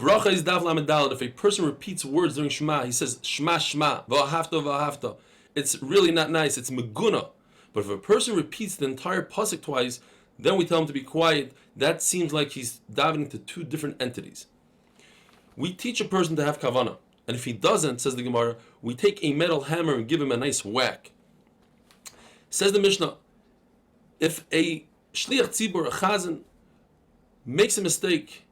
Berachos Daf Lamed Daled. If a person repeats words during Shema, he says Shema Shema v'ahavta v'ahavta. It's really not nice. It's meguna. But if a person repeats the entire pasuk twice, then we tell him to be quiet. That seems like he's davening to two different entities. We teach a person to have kavana, and if he doesn't, says the Gemara, we take a metal hammer and give him a nice whack. Says the Mishnah, if a shliach tzibur, a chazan, makes a mistake,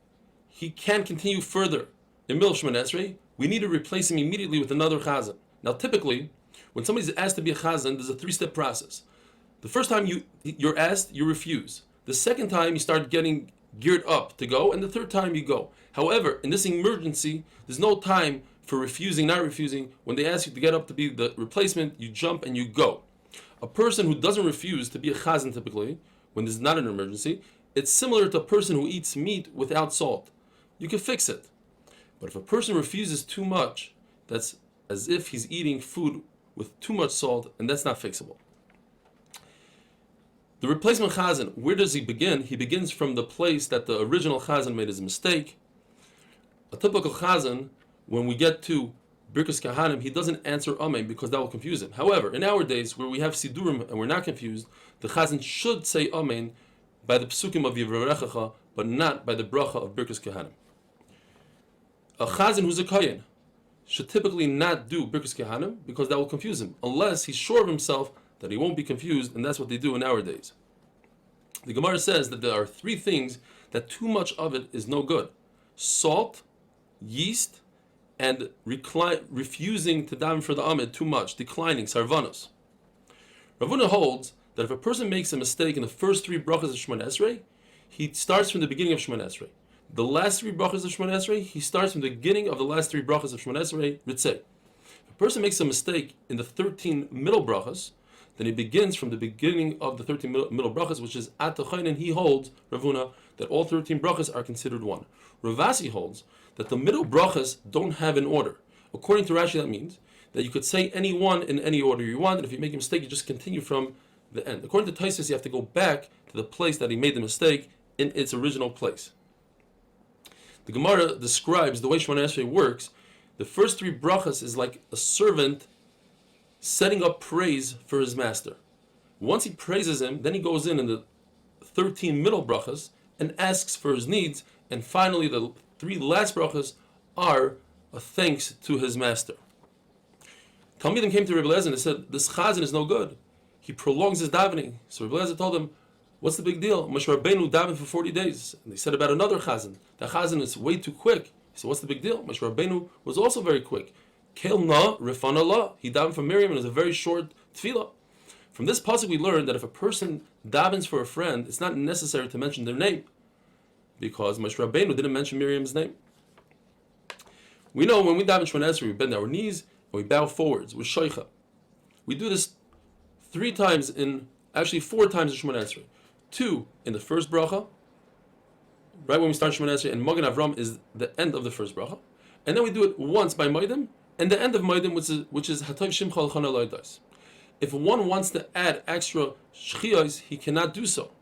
he can't continue further in middle of Shemoneh Esrei, we need to replace him immediately with another chazan. Now typically, when somebody's asked to be a chazan, there's a three-step process. The first time you're asked, you refuse. The second time, you start getting geared up to go, and the third time you go. However, in this emergency, there's no time for refusing, not refusing. When they ask you to get up to be the replacement, you jump and you go. A person who doesn't refuse to be a chazan typically, when there's not an emergency, it's similar to a person who eats meat without salt. You can fix it. But if a person refuses too much, that's as if he's eating food with too much salt, and that's not fixable. The replacement chazan, where does he begin? He begins from the place that the original chazan made his mistake. A typical chazan, when we get to Birkas Kahanim, he doesn't answer Amen because that will confuse him. However, in our days, where we have Sidurim and we're not confused, the chazan should say Amen by the psukim of Yivrechecha, but not by the bracha of Birkas Kahanim. A chazan who's a kohen should typically not do Birkas Kahanim because that will confuse him, unless he's sure of himself that he won't be confused, and that's what they do in our days. The Gemara says that there are three things that too much of it is no good: salt, yeast, and refusing to daven for the Amid too much, declining, sarvanos. Rav Huna holds that if a person makes a mistake in the first three brachas of Shemoneh Esrei, he starts from the beginning of Shemoneh Esrei. The last three brachas of Shemoneh Esrei, he starts from the beginning of the last three brachas of Shemoneh Esrei, Ritzei. If a person makes a mistake in the 13 middle brachas, then he begins from the beginning of the 13 middle brachas, which is at the chayin, and he holds, Rav Huna, that all 13 brachas are considered one. Rav Asi holds that the middle brachas don't have an order. According to Rashi, that means that you could say any one in any order you want, and if you make a mistake, you just continue from the end. According to Tosfos, you have to go back to the place that he made the mistake in its original place. The Gemara describes the way Shemoneh Esrei works. The first three brachas is like a servant setting up praise for his master. Once he praises him, then he goes in the 13 middle brachas and asks for his needs, and finally the three last brachas are a thanks to his master. Talmidim came to Rebbe Eliezer and said, this chazan is no good. He prolongs his davening. So Rebbe Eliezer told him, what's the big deal? Moshe Rabbeinu davened for 40 days. And they said about another chazan, that chazan is way too quick. He said, what's the big deal? Moshe Rabbeinu was also very quick. Kel na rifan Allah. He davened for Miriam, and it was a very short tefillah. From this pasuk we learn that if a person davens for a friend, it's not necessary to mention their name, because Moshe Rabbeinu didn't mention Miriam's name. We know when we daven Shemoneh Esrei, we bend our knees and we bow forwards with shoicha. We do this four times in Shemoneh Esrei. 2 in the first bracha, right when we start Shemoneh Esrei, and Magen Avram is the end of the first bracha, and then we do it once by Moedim, and the end of Moedim, which is Hatov Shimcha L'Chana Loidos. If one wants to add extra shchiyos, he cannot do so.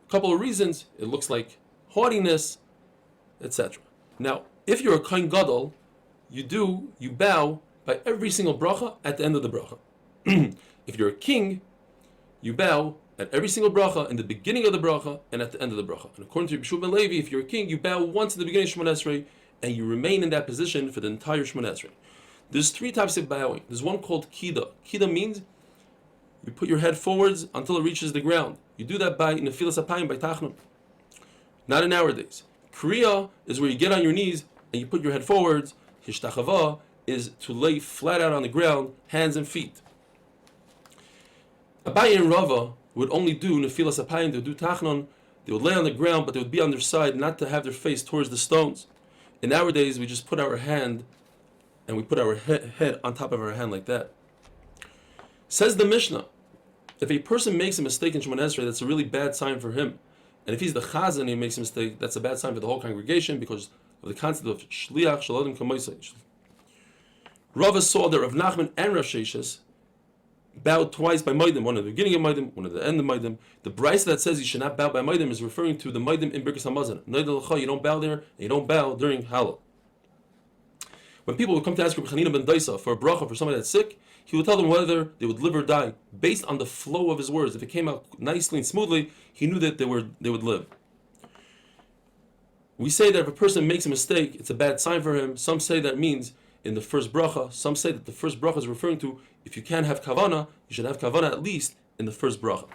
A couple of reasons: it looks like haughtiness, etc. Now, if you're a kohen gadol, you bow by every single bracha at the end of the bracha. If you're a king, you bow at every single bracha in the beginning of the bracha and at the end of the bracha. And according to Yeshua ben Levi, if you're a king, you bow once in the beginning of Shemoneh Esrei, and you remain in that position for the entire Shemoneh Esrei. There's three types of bowing. There's one called kida. Kida means you put your head forwards until it reaches the ground. You do that by nefilas apayim, by tachnun. Not in our days. Kriya is where you get on your knees and you put your head forwards. Hishtachava is to lay flat out on the ground, hands and feet. Abaye and Rava would only do nefilas apayim, they would do tachnun. They would lay on the ground, but they would be on their side, not to have their face towards the stones. In our days, we just put our hand and we put our head on top of our hand like that. Says the Mishnah, if a person makes a mistake in Shemoneh Esrei, that's a really bad sign for him. And if he's the chazan and he makes a mistake, that's a bad sign for the whole congregation because of the concept of shliach shalodim kamoisei. Rava saw that Rav Nachman and Rav Sheshes bow twice by Maidim, one at the beginning of Maidim, one at the end of Maidim. The Bryce that says you should not bow by Maidim is referring to the Maidim in Birkas Hamazon. You don't bow there, and you don't bow during Hallel. When people would come to ask Rabbi Chanina ben Daisa for a bracha for somebody that's sick, he would tell them whether they would live or die based on the flow of his words. If it came out nicely and smoothly, he knew that they would live. We say that if a person makes a mistake, it's a bad sign for him. Some say that means in the first bracha. Some say that the first bracha is referring to if you can't have kavana, you should have kavana at least in the first bracha.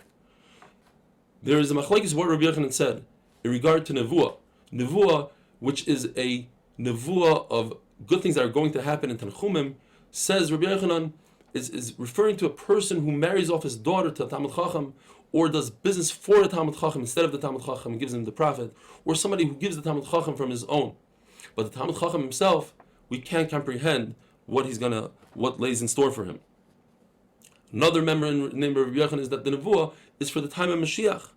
There is a machlekes what Rabbi Yochanan said in regard to nevuah. Nevuah, which is a nevuah of good things that are going to happen in Tanchumim, says Rabbi Yochanan is referring to a person who marries off his daughter to a Talmud Chacham, or does business for a Talmud Chacham instead of the Talmud Chacham and gives him the profit, or somebody who gives the Talmud Chacham from his own. But the Talmud Chacham himself, we can't comprehend what lays in store for him. Another member named Rabbi Yochanan is that the Nevuah is for the time of Mashiach.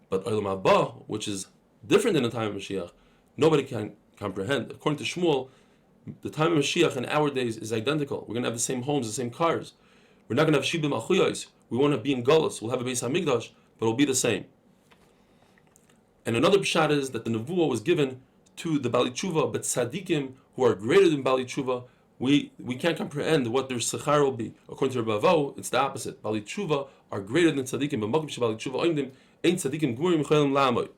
But Olam Haba, which is different than the time of Mashiach, nobody can comprehend. According to Shmuel, the time of Mashiach in our days is identical. We're going to have the same homes, the same cars. We're not going to have Shibim Achuyos. We won't have be in Galus. We'll have a Beis HaMikdash, but it'll be the same. And another pshat is that the Nevuah was given to the Bali Tshuva, but Tzadikim, who are greater than Bali Tshuva, we can't comprehend what their sechar will be. According to Rabbi Avo, it's the opposite. Bali Tshuva are greater than Tzadikim, but Makim Shebali Tshuva oimdim, ain't Tzadikim gurim mechalim lamoy.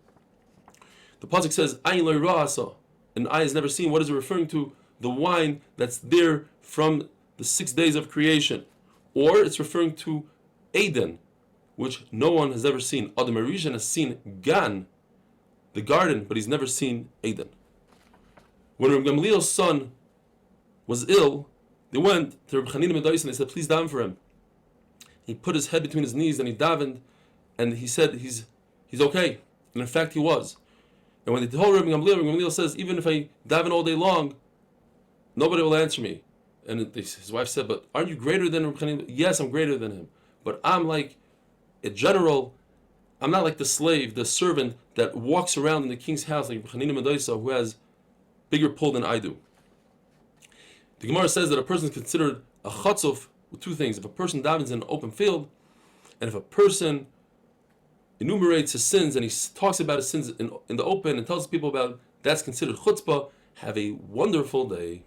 The pasuk says, Ayin lo ra'asa, an eye has never seen. What is it referring to? The wine that's there from the 6 days of creation. Or it's referring to Eden, which no one has ever seen. Adam Arishan has seen Gan, the garden, but he's never seen Eden. When Rabbi Gamliel's son was ill, they went to Rabbi Chanina ben Daisa and they said, please daven for him. He put his head between his knees and he davened, and he said he's okay. And in fact he was. And when they told Rabbi Gamliel says, even if I daven all day long, nobody will answer me. And his wife said, but aren't you greater than Rabbi Chanina? Yes, I'm greater than him. But I'm like a general. I'm not like the slave, the servant that walks around in the king's house like Chanina ben Daisa, who has bigger pull than I do. The Gemara says that a person is considered a chatzuf with two things. If a person davens in an open field, and if a person enumerates his sins and he talks about his sins in the open and tells people about it, that's considered chutzpah. Have a wonderful day.